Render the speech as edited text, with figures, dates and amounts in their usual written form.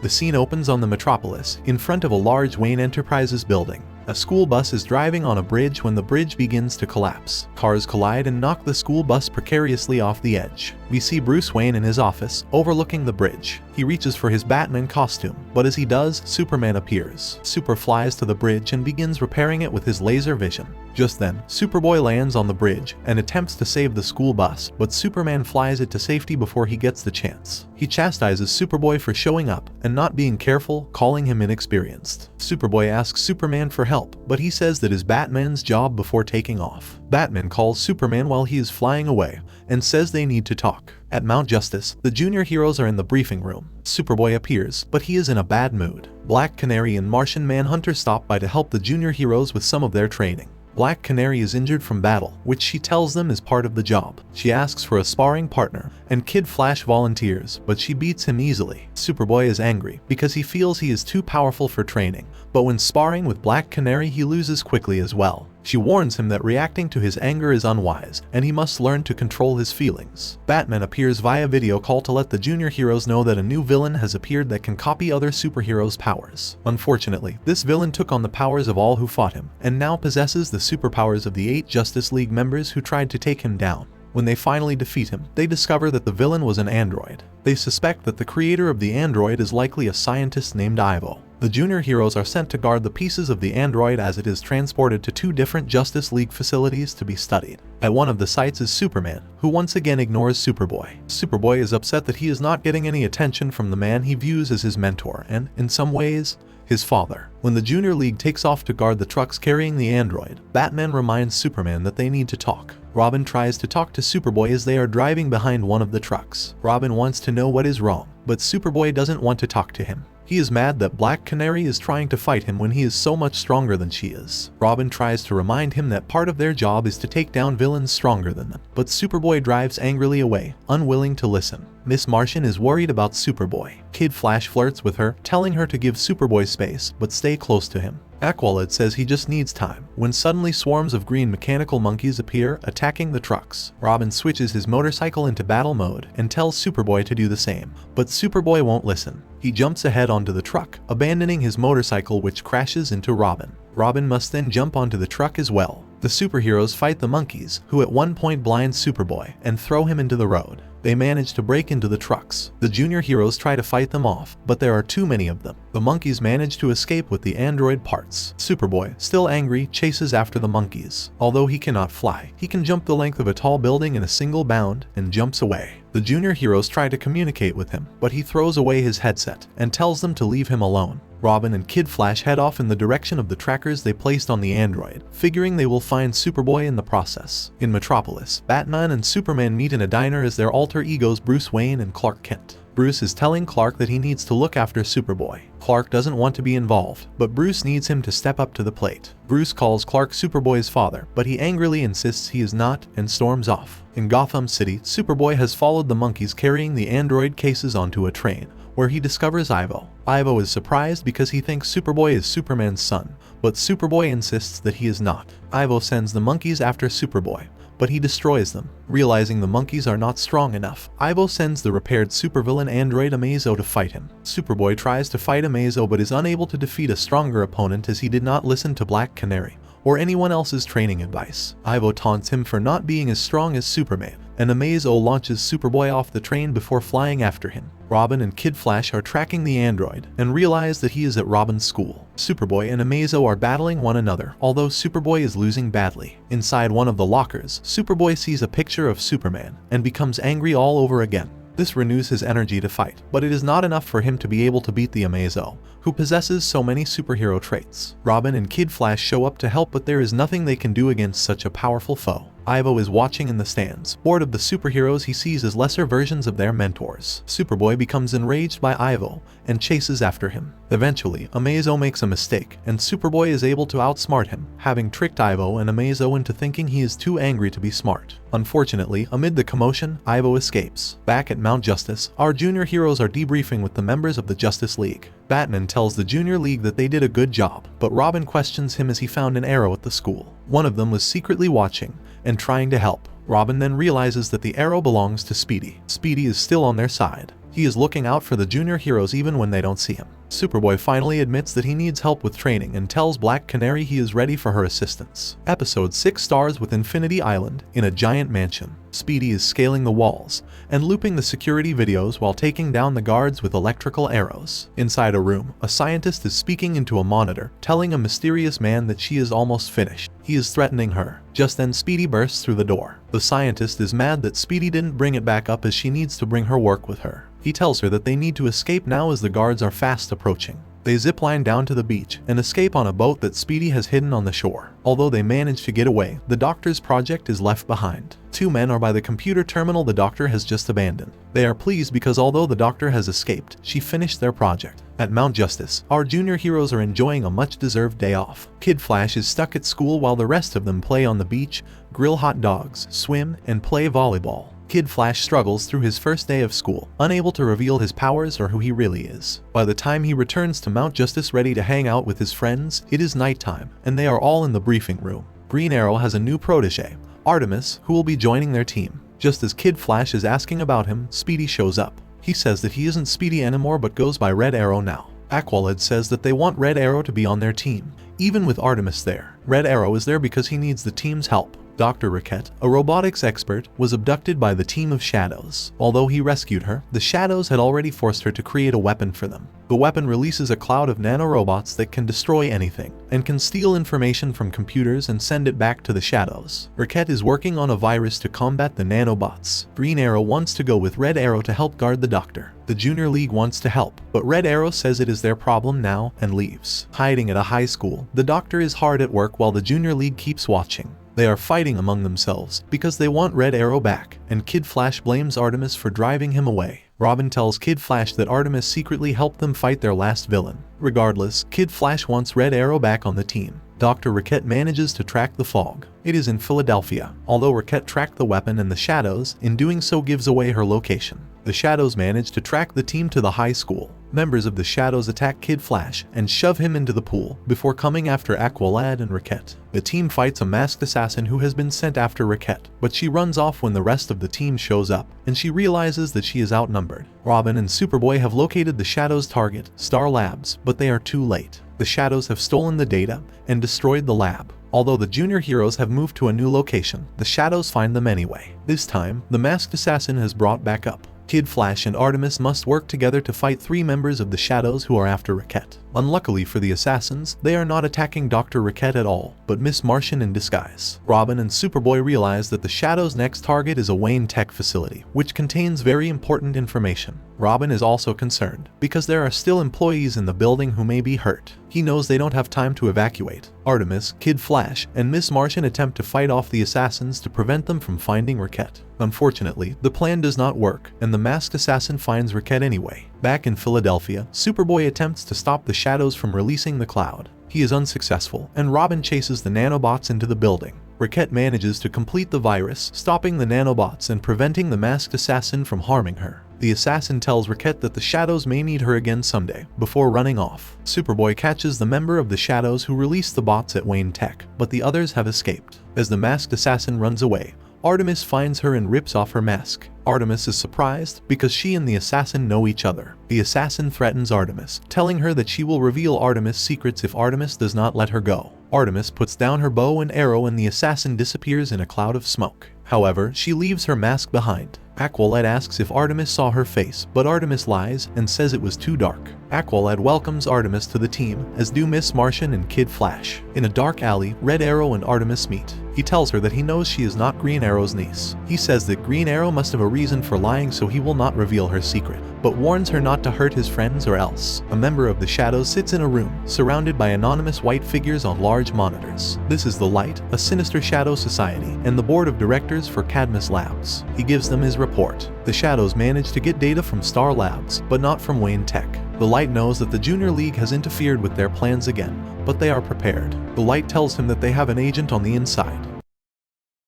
The scene opens on the metropolis, in front of a large Wayne Enterprises building. A school bus is driving on a bridge when the bridge begins to collapse. Cars collide and knock the school bus precariously off the edge. We see Bruce Wayne in his office, overlooking the bridge. He reaches for his Batman costume, but as he does, Superman appears. Super flies to the bridge and begins repairing it with his laser vision. Just then, Superboy lands on the bridge and attempts to save the school bus, but Superman flies it to safety before he gets the chance. He chastises Superboy for showing up and not being careful, calling him inexperienced. Superboy asks Superman for help, but he says that is Batman's job before taking off. Batman calls Superman while he is flying away and says they need to talk. At Mount Justice, the junior heroes are in the briefing room. Superboy appears, but he is in a bad mood. Black Canary and Martian Manhunter stop by to help the junior heroes with some of their training. Black Canary is injured from battle, which she tells them is part of the job. She asks for a sparring partner, and Kid Flash volunteers, but she beats him easily. Superboy is angry because he feels he is too powerful for training, but when sparring with Black Canary he loses quickly as well. She warns him that reacting to his anger is unwise, and he must learn to control his feelings. Batman appears via video call to let the junior heroes know that a new villain has appeared that can copy other superheroes' powers. Unfortunately, this villain took on the powers of all who fought him, and now possesses the superpowers of the 8 Justice League members who tried to take him down. When they finally defeat him, they discover that the villain was an android. They suspect that the creator of the android is likely a scientist named Ivo. The junior heroes are sent to guard the pieces of the android as it is transported to 2 different Justice League facilities to be studied. At one of the sites is Superman, who once again ignores Superboy. Superboy is upset that he is not getting any attention from the man he views as his mentor and, in some ways, his father. When the Junior League takes off to guard the trucks carrying the android, Batman reminds Superman that they need to talk. Robin tries to talk to Superboy as they are driving behind one of the trucks. Robin wants to know what is wrong, but Superboy doesn't want to talk to him. He is mad that Black Canary is trying to fight him when he is so much stronger than she is. Robin tries to remind him that part of their job is to take down villains stronger than them, but Superboy drives angrily away, unwilling to listen. Miss Martian is worried about Superboy. Kid Flash flirts with her, telling her to give Superboy space, but stay close to him. Aqualad says he just needs time, when suddenly swarms of green mechanical monkeys appear, attacking the trucks. Robin switches his motorcycle into battle mode and tells Superboy to do the same, but Superboy won't listen. He jumps ahead onto the truck, abandoning his motorcycle, which crashes into Robin. Robin must then jump onto the truck as well. The superheroes fight the monkeys, who at one point blind Superboy and throw him into the road. They manage to break into the trucks. The junior heroes try to fight them off, but there are too many of them. The monkeys manage to escape with the android parts. Superboy, still angry, chases after the monkeys. Although he cannot fly, he can jump the length of a tall building in a single bound and jumps away. The junior heroes try to communicate with him, but he throws away his headset and tells them to leave him alone. Robin and Kid Flash head off in the direction of the trackers they placed on the android, figuring they will find Superboy in the process. In Metropolis, Batman and Superman meet in a diner as their alter egos Bruce Wayne and Clark Kent. Bruce is telling Clark that he needs to look after Superboy. Clark doesn't want to be involved, but Bruce needs him to step up to the plate. Bruce calls Clark Superboy's father, but he angrily insists he is not and storms off. In Gotham City, Superboy has followed the monkeys carrying the android cases onto a train, where he discovers Ivo. Ivo is surprised because he thinks Superboy is Superman's son, but Superboy insists that he is not. Ivo sends the monkeys after Superboy, but he destroys them. Realizing the monkeys are not strong enough, Ivo sends the repaired supervillain android Amazo to fight him. Superboy tries to fight Amazo but is unable to defeat a stronger opponent as he did not listen to Black Canary or anyone else's training advice. Ivo taunts him for not being as strong as Superman, and Amazo launches Superboy off the train before flying after him. Robin and Kid Flash are tracking the android and realize that he is at Robin's school. Superboy and Amazo are battling one another, although Superboy is losing badly. Inside one of the lockers, Superboy sees a picture of Superman and becomes angry all over again. This renews his energy to fight, but it is not enough for him to be able to beat the Amazo, who possesses so many superhero traits. Robin and Kid Flash show up to help, but there is nothing they can do against such a powerful foe. Ivo is watching in the stands. Bored of the superheroes he sees as lesser versions of their mentors. Superboy becomes enraged by Ivo and chases after him. Eventually, Amazo makes a mistake, and Superboy is able to outsmart him, having tricked Ivo and Amazo into thinking he is too angry to be smart. Unfortunately, amid the commotion, Ivo escapes. Back at Mount Justice, our junior heroes are debriefing with the members of the Justice League. Batman tells the Junior League that they did a good job, but Robin questions him as he found an arrow at the school. One of them was secretly watching and trying to help. Robin then realizes that the arrow belongs to Speedy. Speedy is still on their side. He is looking out for the junior heroes even when they don't see him. Superboy finally admits that he needs help with training and tells Black Canary he is ready for her assistance. Episode 6 stars with Infinity Island in a giant mansion. Speedy is scaling the walls and looping the security videos while taking down the guards with electrical arrows. Inside a room, a scientist is speaking into a monitor, telling a mysterious man that she is almost finished. He is threatening her. Just then Speedy bursts through the door. The scientist is mad that Speedy didn't bring it back up as she needs to bring her work with her. He tells her that they need to escape now as the guards are fast approaching. They zipline down to the beach and escape on a boat that Speedy has hidden on the shore. Although they manage to get away, the doctor's project is left behind. Two men are by the computer terminal the doctor has just abandoned. They are pleased because although the doctor has escaped, she finished their project. At Mount Justice, our junior heroes are enjoying a much-deserved day off. Kid Flash is stuck at school while the rest of them play on the beach, grill hot dogs, swim, and play volleyball. Kid Flash struggles through his first day of school, unable to reveal his powers or who he really is. By the time he returns to Mount Justice ready to hang out with his friends, it is nighttime, and they are all in the briefing room. Green Arrow has a new protege, Artemis, who will be joining their team. Just as Kid Flash is asking about him, Speedy shows up. He says that he isn't Speedy anymore but goes by Red Arrow now. Aqualad says that they want Red Arrow to be on their team. Even with Artemis there, Red Arrow is there because he needs the team's help. Dr. Roquette, a robotics expert, was abducted by the team of Shadows. Although he rescued her, the Shadows had already forced her to create a weapon for them. The weapon releases a cloud of nanorobots that can destroy anything, and can steal information from computers and send it back to the Shadows. Roquette is working on a virus to combat the nanobots. Green Arrow wants to go with Red Arrow to help guard the Doctor. The Junior League wants to help, but Red Arrow says it is their problem now and leaves. Hiding at a high school, the Doctor is hard at work while the Junior League keeps watching. They are fighting among themselves because they want Red Arrow back, and Kid Flash blames Artemis for driving him away. Robin tells Kid Flash that Artemis secretly helped them fight their last villain. Regardless, Kid Flash wants Red Arrow back on the team. Dr. Roquette manages to track the fog. It is in Philadelphia. Although Roquette tracked the weapon and the Shadows, in doing so gives away her location. The Shadows manage to track the team to the high school. Members of the Shadows attack Kid Flash and shove him into the pool before coming after Aqualad and Roquette. The team fights a masked assassin who has been sent after Roquette, but she runs off when the rest of the team shows up, and she realizes that she is outnumbered. Robin and Superboy have located the Shadows' target, Star Labs, but they are too late. The Shadows have stolen the data and destroyed the lab. Although the junior heroes have moved to a new location, the Shadows find them anyway. This time, the masked assassin has brought back up. Kid Flash and Artemis must work together to fight 3 members of the Shadows who are after Roquette. Unluckily for the assassins, they are not attacking Dr. Roquette at all, but Miss Martian in disguise. Robin and Superboy realize that the Shadows' next target is a Wayne Tech facility, which contains very important information. Robin is also concerned, because there are still employees in the building who may be hurt. He knows they don't have time to evacuate. Artemis, Kid Flash, and Miss Martian attempt to fight off the assassins to prevent them from finding Roquette. Unfortunately, the plan does not work, and the masked assassin finds Roquette anyway. Back in Philadelphia, Superboy attempts to stop the Shadows from releasing the cloud. He is unsuccessful, and Robin chases the nanobots into the building. Roquette manages to complete the virus, stopping the nanobots and preventing the masked assassin from harming her. The assassin tells Roquette that the Shadows may need her again someday, before running off. Superboy catches the member of the Shadows who released the bots at Wayne Tech, but the others have escaped. As the masked assassin runs away, Artemis finds her and rips off her mask. Artemis is surprised because she and the assassin know each other. The assassin threatens Artemis, telling her that she will reveal Artemis' secrets if Artemis does not let her go. Artemis puts down her bow and arrow and the assassin disappears in a cloud of smoke. However, she leaves her mask behind. Aqualad asks if Artemis saw her face, but Artemis lies and says it was too dark. Aqualad welcomes Artemis to the team, as do Miss Martian and Kid Flash. In a dark alley, Red Arrow and Artemis meet. He tells her that he knows she is not Green Arrow's niece. He says that Green Arrow must have a reason for lying, so he will not reveal her secret, but warns her not to hurt his friends or else. A member of the Shadows sits in a room, surrounded by anonymous white figures on large monitors. This is the Light, a sinister shadow society, and the board of directors for Cadmus Labs. He gives them his report. The Shadows manage to get data from Star Labs, but not from Wayne Tech. The Light knows that the Junior League has interfered with their plans again, but they are prepared. The Light tells him that they have an agent on the inside.